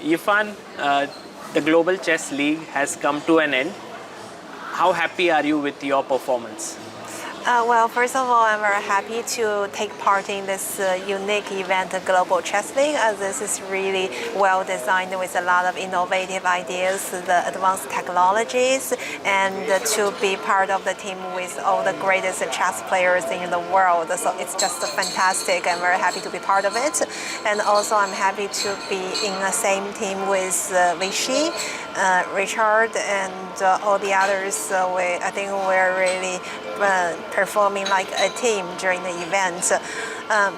Yifan, the Global Chess League has come to an end. How happy are you with your performance? Well, first of all, I'm very happy to take part in this unique event, the Global Chess League. This is really well designed with a lot of innovative ideas, the advanced technologies, and to be part of the team with all the greatest chess players in the world. So it's just fantastic. I'm very happy to be part of it. And also, I'm happy to be in the same team with Vichy, Richard, and all the others. I think we're really performing like a team during the event.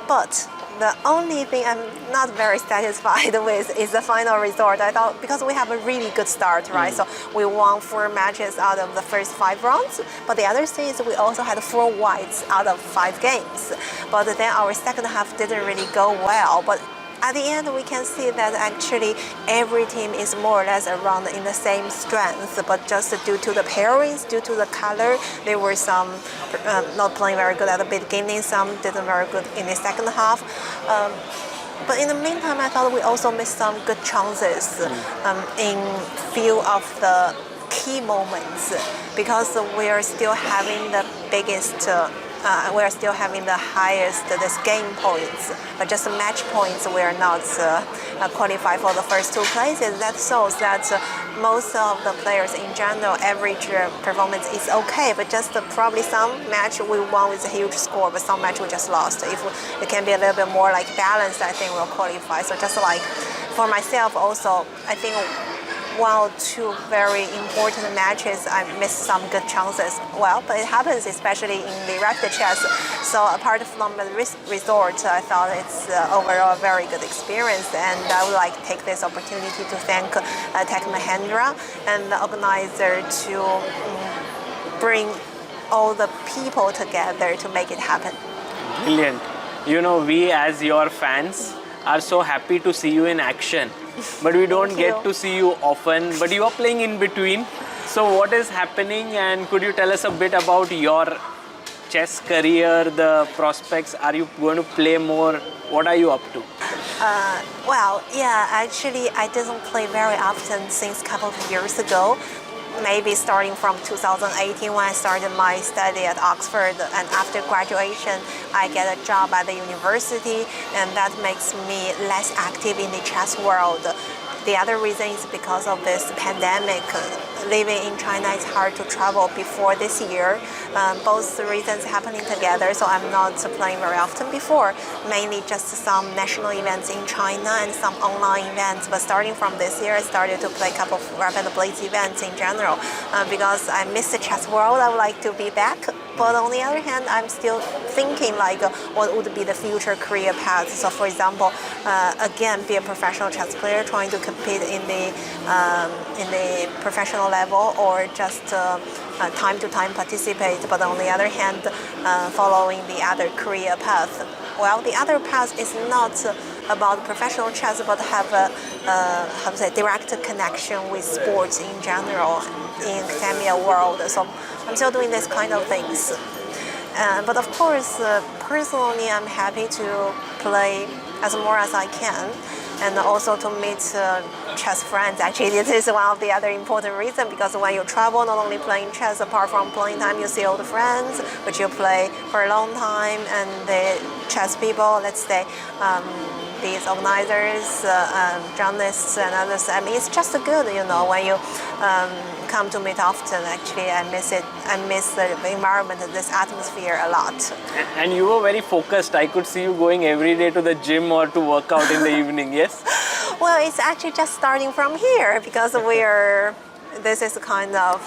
But the only thing I'm not very satisfied with is the final result. I thought because we have a really good start, right? So we won 4 matches out of the first 5 rounds. But the other thing is we also had 4 whites out of 5 games. But then our second half didn't really go well. But at the end, we can see that actually every team is more or less around in the same strength, but just due to the pairings, due to the color, there were some not playing very good at the beginning, some didn't very good in the second half. But in the meantime, I thought we also missed some good chances in few of the key moments because we are still having the biggest we are still having the highest this game points, but just match points we are not qualified for the first 2 places. That shows that most of the players in general average performance is okay, but just probably some match we won with a huge score, but some match we just lost. If it can be a little bit more like balanced, I think we'll qualify. So just like for myself also, I think 1 or 2 very important matches, I missed some good chances. Well, but it happens especially in the rapid chess. So apart from the resort, I thought it's overall a very good experience. And I would like to take this opportunity to thank Tech Mahendra and the organizer to bring all the people together to make it happen. Brilliant. You know, we as your fans are so happy to see you in action. But we don't get to see you often, but you are playing in between. So what is happening, and could you tell us a bit about your chess career, the prospects? Are you going to play more? What are you up to? Well, yeah, actually I didn't play very often since a couple of years ago. Maybe starting from 2018 when I started my study at Oxford, and after graduation I get a job at the university, and that makes me less active in the chess world. The other reason is because of this pandemic. Living in China, it's hard to travel before this year. Both reasons happening together, so I'm not playing very often before. Mainly just some national events in China and some online events. But starting from this year, I started to play a couple of rapid blitz events in general. Because I miss the chess world, I would like to be back. But on the other hand, I'm still thinking like what would be the future career path. So for example, again, be a professional chess player, trying to compete in the professional level, or just time to time participate. But on the other hand, following the other career path. Well, the other path is not about professional chess, but have a direct connection with sports in general in academia world. So I'm still doing this kind of things. But of course, personally, I'm happy to play as more as I can, and also to meet chess friends. Actually, this is one of the other important reasons, because when you travel, not only playing chess, apart from playing time, you see old friends, which you play for a long time, and the chess people, let's say, these organizers, journalists, and others. I mean, it's just good, you know, when you come to meet often. Actually, I miss it. I miss the environment, this atmosphere a lot. And you were very focused. I could see you going every day to the gym or to work out in the evening, yes? Well, it's actually just starting from here, because this is kind of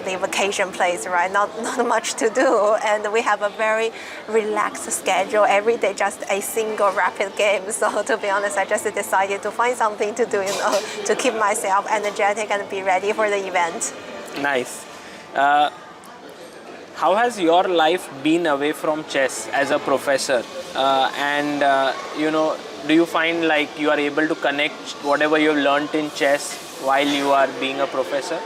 the vacation place, right? Not much to do, and we have a very relaxed schedule. Every day, just a single rapid game. So to be honest, I just decided to find something to do, you know, to keep myself energetic and be ready for the event. Nice. How has your life been away from chess as a professor? You know, do you find like you are able to connect whatever you've learned in chess while you are being a professor?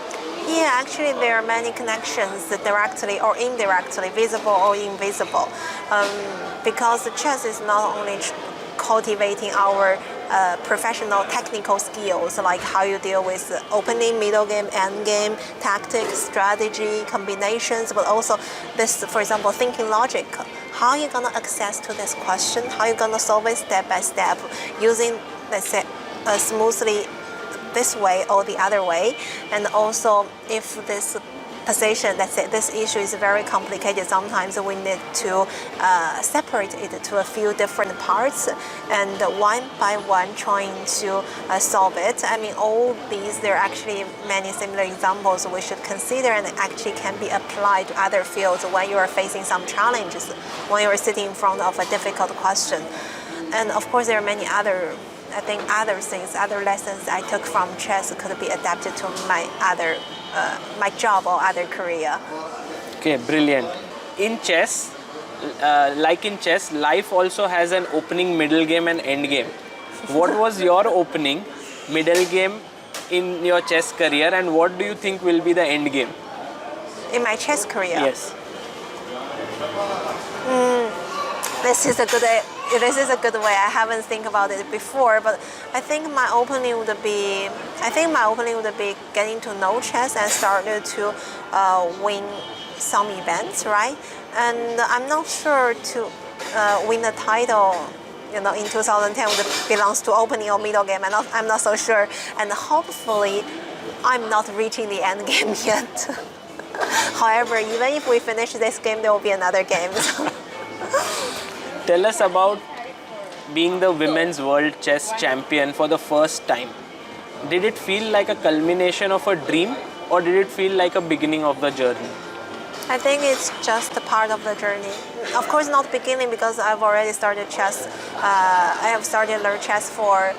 Yeah, actually there are many connections, directly or indirectly, visible or invisible. Because chess is not only cultivating our professional technical skills, like how you deal with opening, middle game, end game, tactics, strategy, combinations, but also this, for example, thinking logic. How are you gonna access to this question? How are you gonna solve it step by step using, let's say, smoothly this way or the other way? And also, if this position, let's say this issue is very complicated, sometimes we need to separate it to a few different parts and one by one trying to solve it. I mean, all these, there are actually many similar examples we should consider and actually can be applied to other fields when you are facing some challenges, when you are sitting in front of a difficult question. And of course, there are many other, I think, other things, other lessons I took from chess could be adapted to my job or other career. Okay, brilliant. In chess, life also has an opening, middle game, and end game. What was your opening, middle game in your chess career, and what do you think will be the end game? In my chess career? Yes. This is a good way. I haven't think about it before, but I think my opening would be getting to know chess and started to win some events, right? And I'm not sure to win the title, in 2010 belongs to opening or middle game. I'm not so sure, and hopefully, I'm not reaching the end game yet. However, even if we finish this game, there will be another game. Tell us about being the women's world chess champion for the first time. Did it feel like a culmination of a dream, or did it feel like a beginning of the journey? I think it's just a part of the journey. Of course, not beginning, because I've already started chess. I have started learn chess for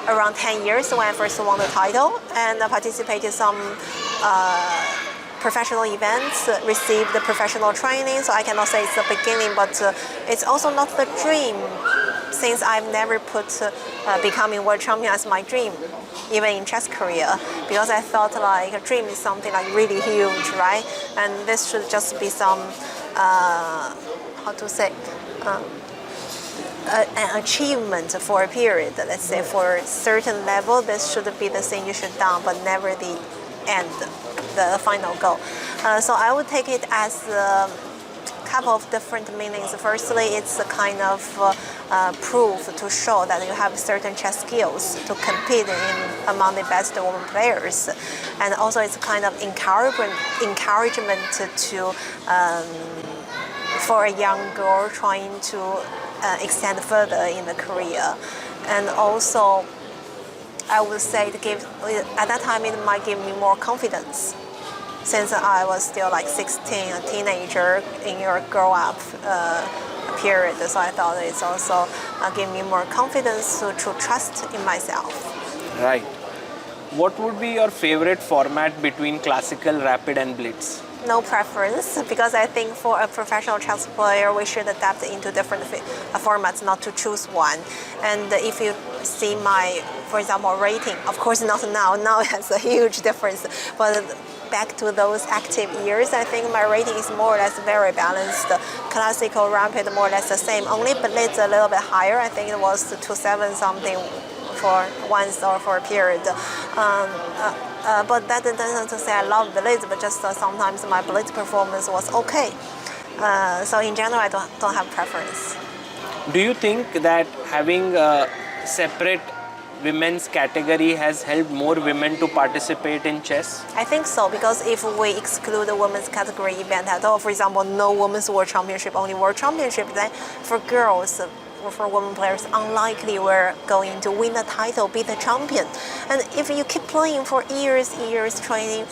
around 10 years when I first won the title, and I participated some professional events, received the professional training, so I cannot say it's the beginning, but it's also not the dream, since I've never put becoming world champion as my dream, even in chess career, because I thought like a dream is something like really huge, right? And this should just be some, an achievement for a period, let's say for a certain level, this should be the thing you should do, but never the end, the final goal. So I would take it as a couple of different meanings. Firstly, it's a kind of proof to show that you have certain chess skills to compete among the best women players, and also it's a kind of encouragement to for a young girl trying to extend further in the career, and also I would say at that time it might give me more confidence, since I was still like 16, a teenager in your grow up period. So I thought it's also give me more confidence to trust in myself. Right. What would be your favorite format between classical, rapid, and blitz? No preference, because I think for a professional chess player, we should adapt into different formats, not to choose one. And if you see my, for example, rating, of course not now. Now it has a huge difference. But back to those active years, I think my rating is more or less very balanced. Classical, rapid, more or less the same. Only blitz a little bit higher. I think it was 2.7 something for once or for a period. But that doesn't say I love blitz, but just sometimes my blitz performance was okay. So in general, I don't have preference. Do you think that having a separate women's category has helped more women to participate in chess? I think so, because if we exclude the women's category event at all, for example, no women's world championship, only world championship, then for girls, for women players, unlikely we're going to win the title, be the champion. And if you keep playing for years training,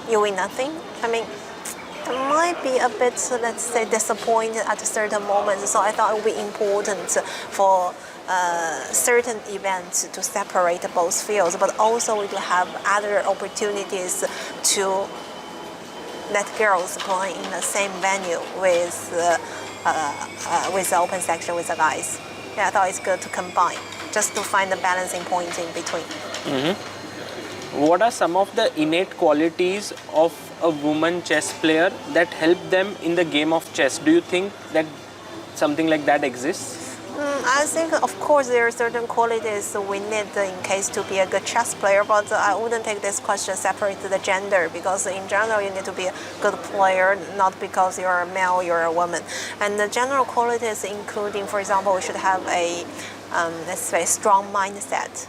you win nothing. I mean, it might be a bit, let's say, disappointed at a certain moment. So I thought it would be important for certain events to separate both fields, but also we do have other opportunities to let girls play in the same venue with the open section with the guys. Yeah, I thought it's good to combine, just to find the balancing point in between. Mm-hmm. What are some of the innate qualities of a woman chess player that help them in the game of chess? Do you think that something like that exists? I think, of course, there are certain qualities we need in case to be a good chess player, but I wouldn't take this question separate the gender, because in general you need to be a good player, not because you're a male, you're a woman. And the general qualities including, for example, we should have a, let's say, strong mindset,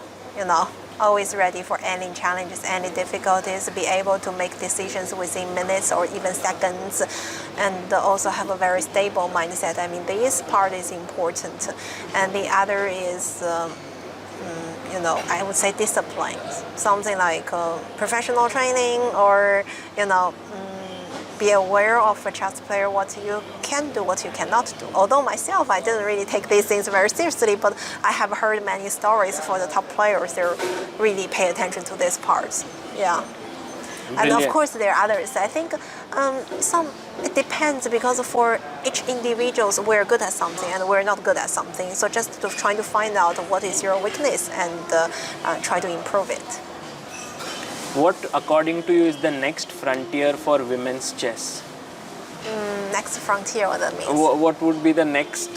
always ready for any challenges, any difficulties, be able to make decisions within minutes or even seconds, and also have a very stable mindset. I mean, this part is important. And the other is, I would say discipline. Something like professional training, or, be aware of a chess player, what you can do, what you cannot do. Although myself, I didn't really take these things very seriously, but I have heard many stories for the top players. They really pay attention to this part. Yeah. Brilliant. And of course, there are others. I think it depends, because for each individuals, we're good at something and we're not good at something. So just trying to find out what is your weakness and try to improve it. What, according to you, is the next frontier for women's chess? Next frontier, what that means? What would be the next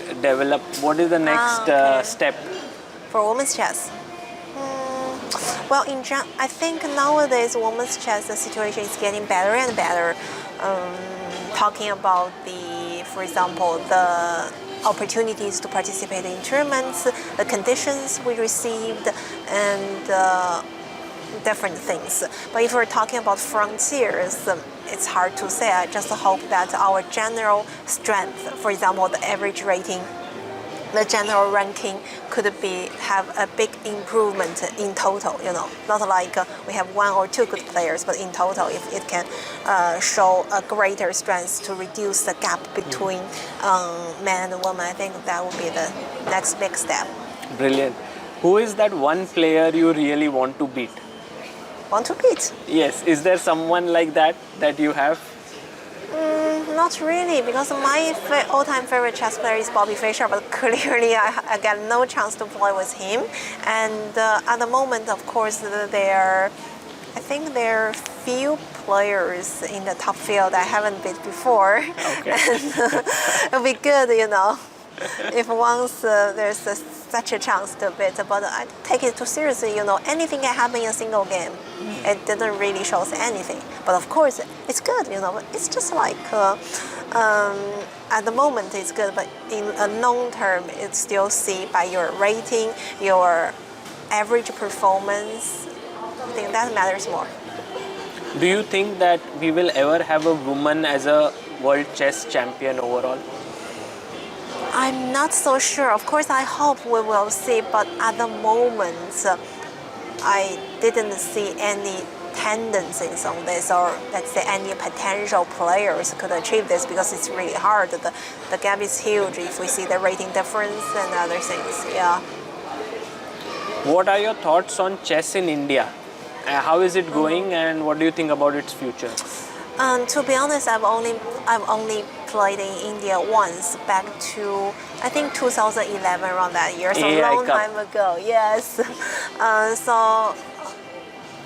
what is the next step? For women's chess? Well, I think nowadays women's chess, the situation is getting better and better. Talking about for example, the opportunities to participate in tournaments, the conditions we received, and different things. But if we're talking about frontiers, it's hard to say. I just hope that our general strength, for example, the average rating, the general ranking, could have a big improvement in total. Not like we have one or two good players, but in total, if it can show a greater strength to reduce the gap between men and women, I think that would be the next big step. Brilliant. Who is that one player you really want to beat? Want to beat? Yes. Is there someone like that you have? Not really, because my all-time favorite chess player is Bobby Fischer, but clearly I get no chance to play with him. And at the moment, of course, I think there are few players in the top field I haven't beat before. Okay. And it'll be good, if once there's such a chance to beat, but I take it too seriously. Anything can happen in a single game. It didn't really show us anything. But of course, it's good. But it's just like at the moment it's good, but in a long term, it's still see by your rating, your average performance. I think that matters more. Do you think that we will ever have a woman as a world chess champion overall? I'm not so sure. Of course, I hope we will see, but at the moment, I didn't see any tendencies on this, or let's say any potential players could achieve this, because it's really hard. The gap is huge if we see the rating difference and other things. Yeah. What are your thoughts on chess in India? How is it going, and what do you think about its future? To be honest, I've only played in India once, back to I think 2011, around that year, so a long time ago. Yes. So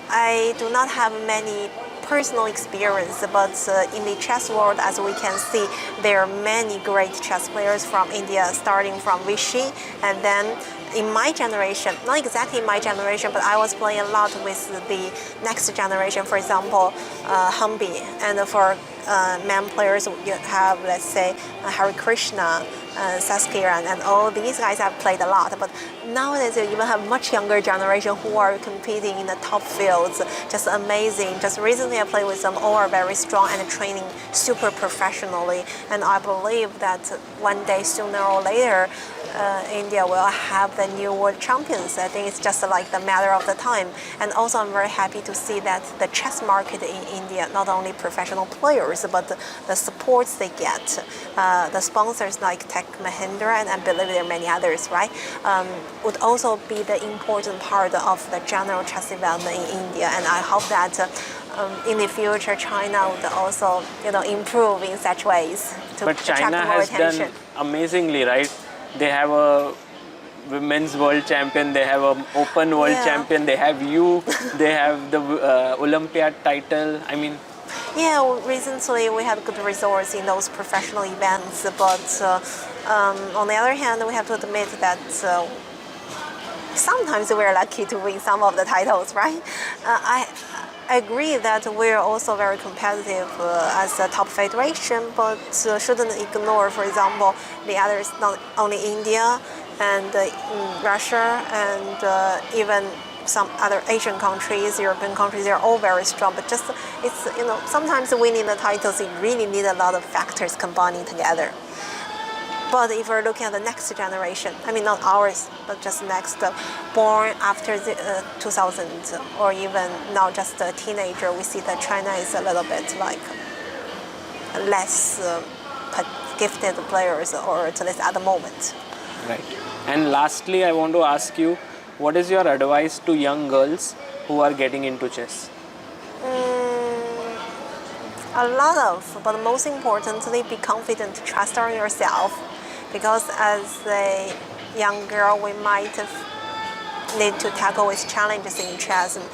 I do not have many personal experience, but in the chess world, as we can see, there are many great chess players from India, starting from Vichy, and then in my generation, not exactly my generation, but I was playing a lot with the next generation, for example, Humby, and for men players, you have, let's say, Hare Krishna, Saskiran, and all these guys have played a lot. But nowadays, you even have much younger generation who are competing in the top fields. Just amazing. Just recently, I played with them. All are very strong and training super professionally. And I believe that one day, sooner or later, India will have the new world champions. I think it's just like the matter of the time. And also, I'm very happy to see that the chess market in India, not only professional players, but the supports they get, the sponsors like Tech Mahindra, and I believe there are many others, right, would also be the important part of the general chess development in India. And I hope that in the future, China would also, improve in such ways to but attract China more has attention. done amazingly, right? They have a women's world champion, they have an open world champion, they have they have the Olympiad title. I mean, yeah, recently we had good results in those professional events, but On the other hand, we have to admit that sometimes we're lucky to win some of the titles, right? I agree that we're also very competitive as a top federation, but shouldn't ignore, for example, the others, not only India and Russia and even some other Asian countries, European countries, they're all very strong. But just it's sometimes winning the titles, you really need a lot of factors combining together. But if we're looking at the next generation, I mean not ours, but just next, born after the 2000 or even now just a teenager, we see that China is a little bit like less gifted players, or at least at the moment. Right. And lastly, I want to ask you, what is your advice to young girls who are getting into chess? A lot of, but most importantly, be confident, trust on yourself. Because as a young girl, we might need to tackle with challenges in chess, and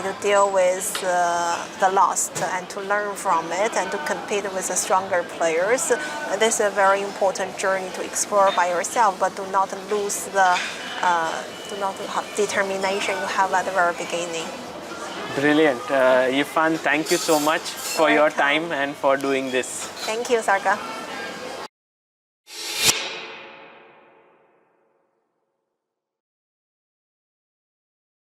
to deal with the loss and to learn from it and to compete with the stronger players. This is a very important journey to explore by yourself, but do not lose the determination you have at the very beginning. Brilliant. Yifan, thank you so much for your time and for doing this. Thank you, Sarga.